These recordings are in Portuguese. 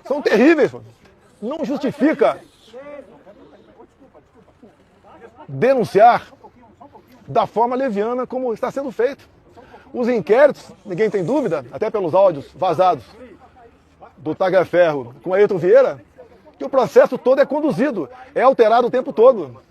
são terríveis. Não justifica denunciar da forma leviana como está sendo feito. Os inquéritos, ninguém tem dúvida, até pelos áudios vazados do Tagliaferro com Ayrton Vieira, que o processo todo é conduzido, é alterado o tempo todo.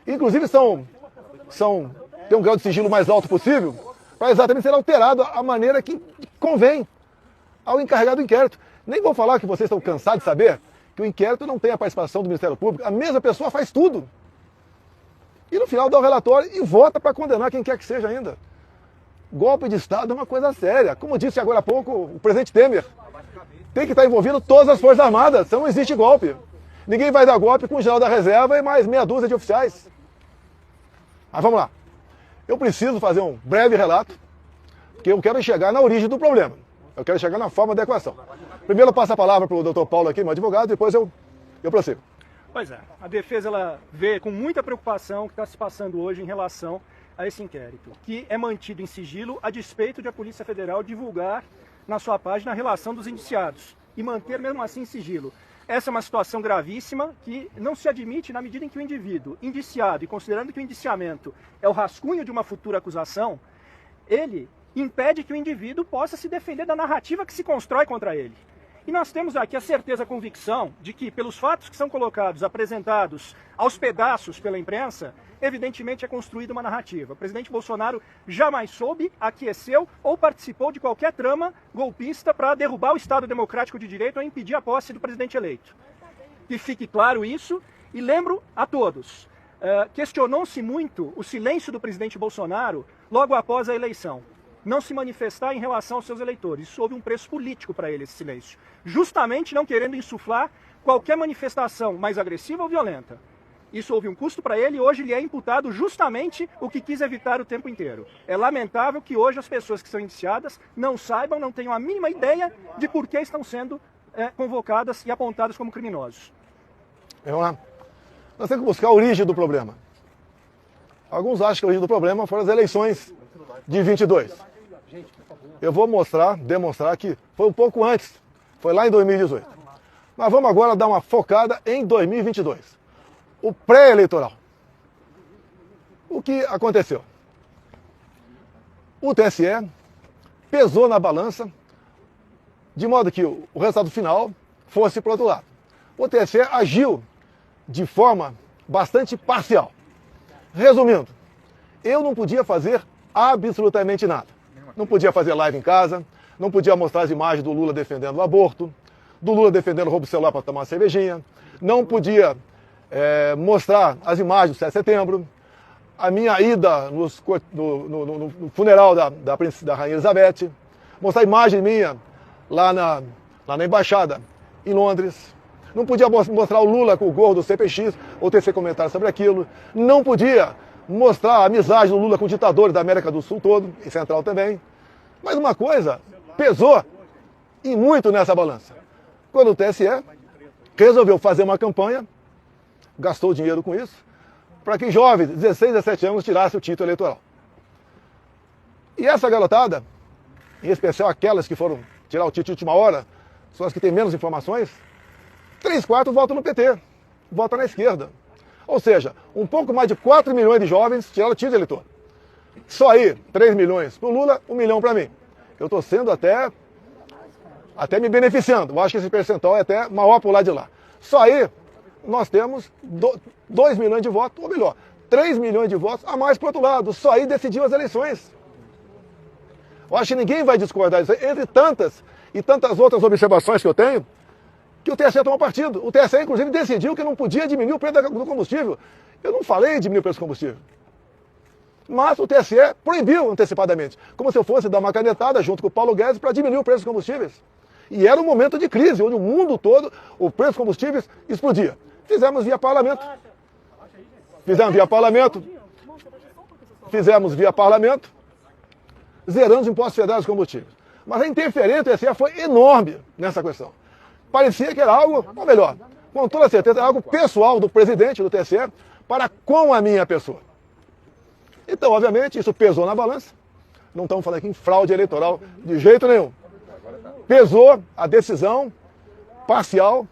Inclusive tem um grau de sigilo mais alto possível, para exatamente ser alterado a maneira que convém ao encarregado do inquérito. Nem vou falar que vocês estão cansados de saber que o inquérito não tem a participação do Ministério Público, a mesma pessoa faz tudo. E no final dá o relatório e vota para condenar quem quer que seja ainda. Golpe de Estado é uma coisa séria. Como disse agora há pouco o presidente Temer, tem que estar envolvido todas as Forças Armadas, senão não existe golpe. Ninguém vai dar golpe com o general da reserva e mais meia dúzia de oficiais. Mas vamos lá. Eu preciso fazer um breve relato, porque eu quero chegar na origem do problema. Eu quero chegar na forma da equação. Primeiro eu passo a palavra para o doutor Paulo aqui, meu advogado, depois eu prossigo. Pois é, a defesa ela vê com muita preocupação o que está se passando hoje em relação a esse inquérito, que é mantido em sigilo a despeito de a Polícia Federal divulgar na sua página a relação dos indiciados e manter mesmo assim em sigilo. Essa é uma situação gravíssima que não se admite na medida em que o indivíduo indiciado, e considerando que o indiciamento é o rascunho de uma futura acusação, ele impede que o indivíduo possa se defender da narrativa que se constrói contra ele. E nós temos aqui a certeza, a convicção de que, pelos fatos que são colocados, apresentados aos pedaços pela imprensa, evidentemente é construída uma narrativa. O presidente Bolsonaro jamais soube, aqueceu ou participou de qualquer trama golpista para derrubar o Estado Democrático de Direito ou impedir a posse do presidente eleito. Que fique claro isso, e lembro a todos, questionou-se muito o silêncio do presidente Bolsonaro logo após a eleição. Não se manifestar em relação aos seus eleitores. Isso houve um preço político para ele, esse silêncio. Justamente não querendo insuflar qualquer manifestação mais agressiva ou violenta. Isso houve um custo para ele e hoje lhe é imputado justamente o que quis evitar o tempo inteiro. É lamentável que hoje as pessoas que são indiciadas não saibam, não tenham a mínima ideia de por que estão sendo convocadas e apontadas como criminosos. Vamos lá. Nós temos que buscar a origem do problema. Alguns acham que a origem do problema foram as eleições de 22. Eu vou demonstrar que foi um pouco antes, foi lá em 2018. Mas vamos agora dar uma focada em 2022. O pré-eleitoral. O que aconteceu? O TSE pesou na balança de modo que o resultado final fosse para o outro lado. O TSE agiu de forma bastante parcial. Resumindo, eu não podia fazer absolutamente nada. Não podia fazer live em casa, não podia mostrar as imagens do Lula defendendo o aborto, do Lula defendendo o roubo de celular para tomar uma cervejinha, não podia mostrar as imagens do 7 de setembro, a minha ida no funeral da Rainha Elizabeth, mostrar a imagem minha lá na embaixada em Londres, não podia mostrar o Lula com o gorro do CPX ou tecer comentário sobre aquilo, não podia mostrar a amizade do Lula com ditadores da América do Sul todo, e Central também. Mas uma coisa pesou e muito nessa balança. Quando o TSE resolveu fazer uma campanha, gastou dinheiro com isso, para que jovens de 16, 17 anos tirassem o título eleitoral. E essa garotada, em especial aquelas que foram tirar o título de última hora, são as que têm menos informações, 3/4 votam no PT, votam na esquerda. Ou seja, um pouco mais de 4 milhões de jovens tiraram o título de eleitor. Só aí, 3 milhões para o Lula, 1 milhão para mim. Eu estou sendo até me beneficiando. Eu acho que esse percentual é até maior por lá de lá. Só aí, nós temos 2 milhões de votos, ou melhor, 3 milhões de votos a mais para o outro lado. Só aí decidiu as eleições. Eu acho que ninguém vai discordar disso. Entre tantas e tantas outras observações que eu tenho, que o TSE tomou partido. O TSE, inclusive, decidiu que não podia diminuir o preço do combustível. Eu não falei em diminuir o preço do combustível. Mas o TSE proibiu antecipadamente. Como se eu fosse dar uma canetada junto com o Paulo Guedes para diminuir o preço dos combustíveis. E era um momento de crise, onde o mundo todo, o preço dos combustíveis explodia. Fizemos via parlamento. Fizemos via parlamento. Zerando os impostos federais dos combustíveis. Mas a interferência do TSE foi enorme nessa questão. Parecia que era algo, ou melhor, com toda certeza, era algo pessoal do presidente do TSE para com a minha pessoa. Então, obviamente, isso pesou na balança. Não estamos falando aqui em fraude eleitoral de jeito nenhum. Pesou a decisão parcial,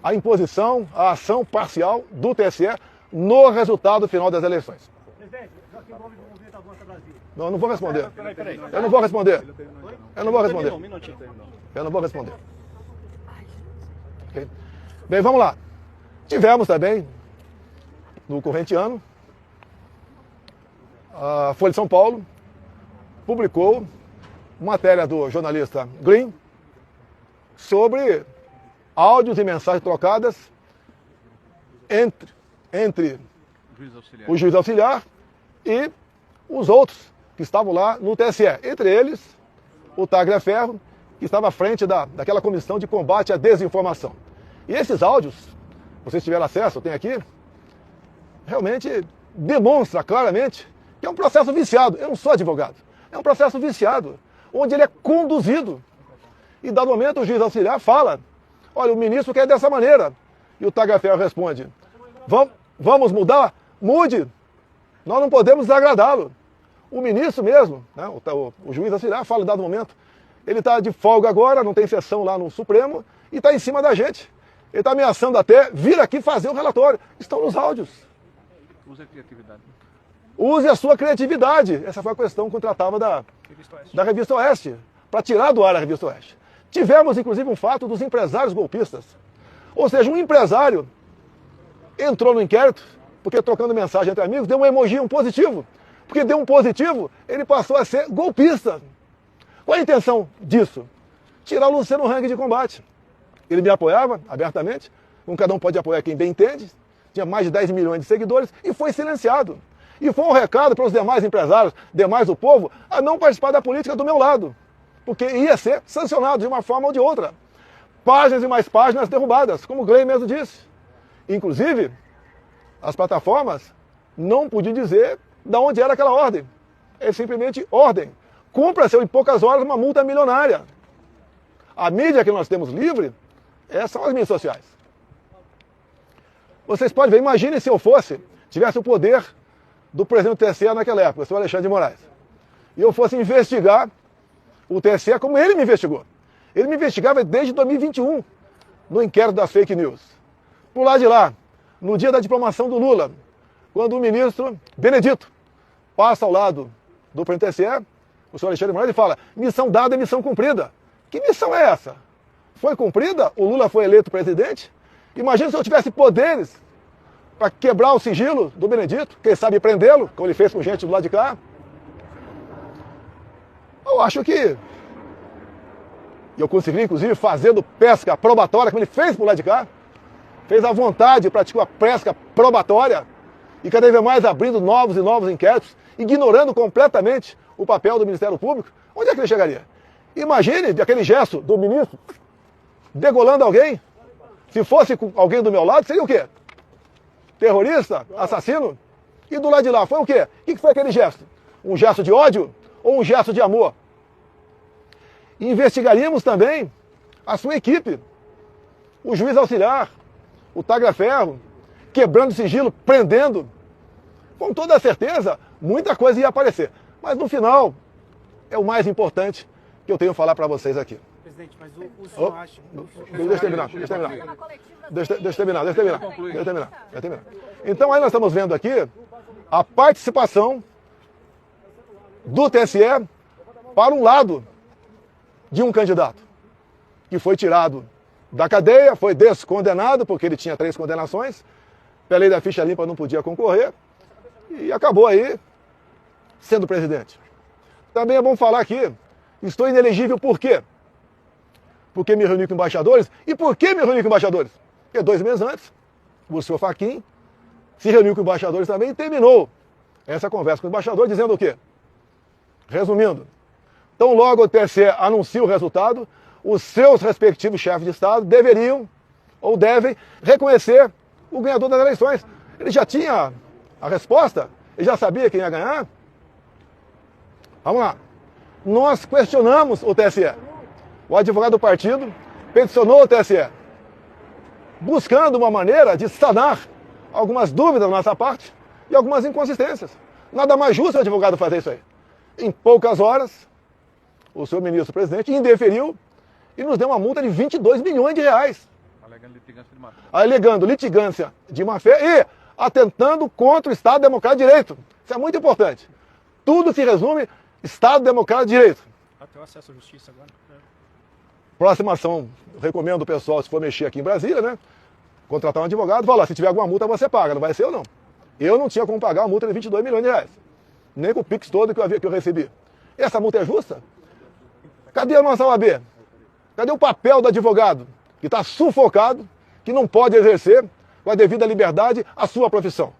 a imposição, a ação parcial do TSE no resultado final das eleições. Presidente, Joaquim Gomes do Movimento Avança Brasil. Não, eu não vou responder. Peraí. Eu não vou responder. Eu não vou responder. Um minutinho. Eu não vou responder. Okay? Bem, vamos lá. Tivemos também, no corrente ano, a Folha de São Paulo publicou matéria do jornalista Green sobre áudios e mensagens trocadas entre o juiz auxiliar e os outros que estavam lá no TSE. Entre eles, o Tagliaferro, que estava à frente daquela comissão de combate à desinformação. E esses áudios, vocês tiveram acesso, eu tenho aqui, realmente demonstra claramente que é um processo viciado. Eu não sou advogado. É um processo viciado, onde ele é conduzido. E, dado momento, o juiz auxiliar fala, olha, o ministro quer dessa maneira. E o Tagliaferro responde, vamos mudar? Mude. Nós não podemos desagradá-lo. O ministro mesmo, né, o juiz auxiliar fala, em dado momento, ele está de folga agora, não tem sessão lá no Supremo, e está em cima da gente. Ele está ameaçando até vir aqui fazer o relatório. Estão nos áudios. Use a criatividade. Use a sua criatividade. Essa foi a questão que eu tratava da Revista Oeste, para tirar do ar a Revista Oeste. Tivemos, inclusive, um fato dos empresários golpistas. Ou seja, um empresário entrou no inquérito, porque trocando mensagem entre amigos, deu um emoji, um positivo. Porque deu um positivo, ele passou a ser golpista. Qual a intenção disso? Tirar o Luciano Hang de combate. Ele me apoiava abertamente, como cada um pode apoiar quem bem entende, tinha mais de 10 milhões de seguidores, e foi silenciado. E foi um recado para os demais empresários, demais do povo, a não participar da política do meu lado, porque ia ser sancionado de uma forma ou de outra. Páginas e mais páginas derrubadas, como o Gley mesmo disse. Inclusive, as plataformas não podiam dizer de onde era aquela ordem. É simplesmente ordem. Cumpra-se em poucas horas uma multa milionária. A mídia que nós temos livre são as mídias sociais. Vocês podem ver, imaginem se eu tivesse o poder do presidente do TSE naquela época, o senhor Alexandre de Moraes, e eu fosse investigar o TSE como ele me investigou. Ele me investigava desde 2021, no inquérito das fake news. Por lá de lá, no dia da diplomação do Lula, quando o ministro Benedito passa ao lado do presidente do TSE, o senhor Alexandre de Moraes, e fala, missão dada é missão cumprida. Que missão é essa? Foi cumprida? O Lula foi eleito presidente? Imagina se eu tivesse poderes para quebrar o sigilo do Benedito, quem sabe prendê-lo, como ele fez com gente do lado de cá. Eu acho que eu consegui, inclusive, fazendo pesca probatória, como ele fez por lá de cá. Fez à vontade, praticou a pesca probatória, e cada vez mais abrindo novos e novos inquéritos, ignorando completamente o papel do Ministério Público. Onde é que ele chegaria? Imagine aquele gesto do ministro degolando alguém. Se fosse com alguém do meu lado, seria o quê? Terrorista? Assassino? E do lado de lá, foi o quê? O que foi aquele gesto? Um gesto de ódio ou um gesto de amor? Investigaríamos também a sua equipe. O juiz auxiliar, o Tagliaferro, quebrando sigilo, prendendo. Com toda certeza, muita coisa ia aparecer. Mas no final, é o mais importante que eu tenho a falar para vocês aqui. Presidente, mas o senhor acha... Deixa eu terminar. Então aí nós estamos vendo aqui a participação do TSE para um lado de um candidato que foi tirado da cadeia, foi descondenado, porque ele tinha 3 condenações, pela lei da ficha limpa não podia concorrer, e acabou aí sendo presidente. Também é bom falar aqui, estou inelegível por quê? Porque me reuni com embaixadores. E por que me reuni com embaixadores? Porque 2 meses antes, o senhor Fachin se reuniu com embaixadores também e terminou essa conversa com o embaixador dizendo o quê? Resumindo, tão logo o TSE anuncia o resultado, os seus respectivos chefes de Estado deveriam ou devem reconhecer o ganhador das eleições. Ele já tinha a resposta? Ele já sabia quem ia ganhar? Vamos lá. Nós questionamos o TSE. O advogado do partido peticionou o TSE, buscando uma maneira de sanar algumas dúvidas da nossa parte e algumas inconsistências. Nada mais justo o advogado fazer isso aí. Em poucas horas, o senhor ministro-presidente indeferiu e nos deu uma multa de 22 milhões de reais. Alegando litigância de má-fé. Alegando litigância de má-fé e atentando contra o Estado Democrático de Direito. Isso é muito importante. Tudo se resume Estado Democrático de Direito. Até o acesso à justiça agora. Próxima ação, eu recomendo o pessoal, se for mexer aqui em Brasília, né? Contratar um advogado, falar, se tiver alguma multa você paga, não vai ser eu não. Eu não tinha como pagar uma multa de 22 milhões de reais. Nem com o Pix todo que eu recebi. Essa multa é justa? Cadê a nossa OAB? Cadê o papel do advogado? Que está sufocado, que não pode exercer com a devida liberdade a sua profissão.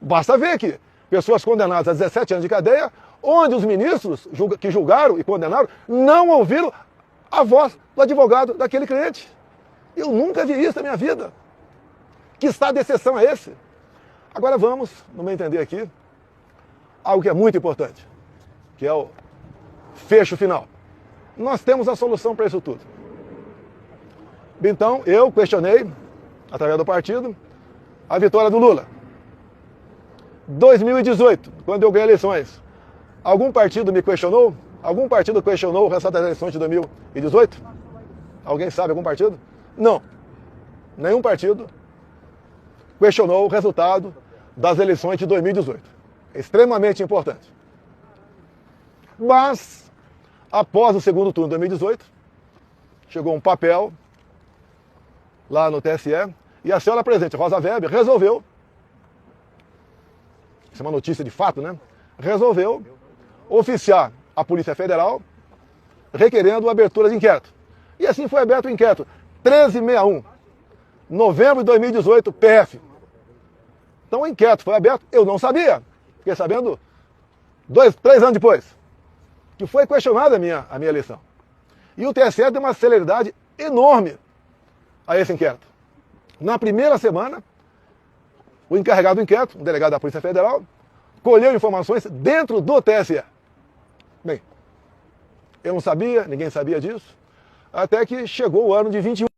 Basta ver aqui, pessoas condenadas a 17 anos de cadeia, onde os ministros que julgaram e condenaram não ouviram a voz do advogado daquele cliente. Eu nunca vi isso na minha vida. Que estado de exceção é esse? Agora vamos, no meu entender aqui, algo que é muito importante, que é o fecho final. Nós temos a solução para isso tudo. Então, eu questionei, através do partido, a vitória do Lula. 2018, quando eu ganhei eleições, algum partido me questionou? Algum partido questionou o resultado das eleições de 2018? Alguém sabe algum partido? Não. Nenhum partido questionou o resultado das eleições de 2018. É extremamente importante. Mas, após o segundo turno de 2018, chegou um papel lá no TSE e a senhora presidente Rosa Weber resolveu, isso é uma notícia de fato, né? Resolveu oficiar a Polícia Federal requerendo a abertura de inquérito. E assim foi aberto o inquérito. 1361, novembro de 2018, PF. Então o inquérito foi aberto, eu não sabia. Fiquei sabendo 3 anos depois, que foi questionada a minha eleição. E o TSE deu uma celeridade enorme a esse inquérito. Na primeira semana, o encarregado do inquérito, o delegado da Polícia Federal, colheu informações dentro do TSE. Bem, eu não sabia, ninguém sabia disso, até que chegou o ano de 21.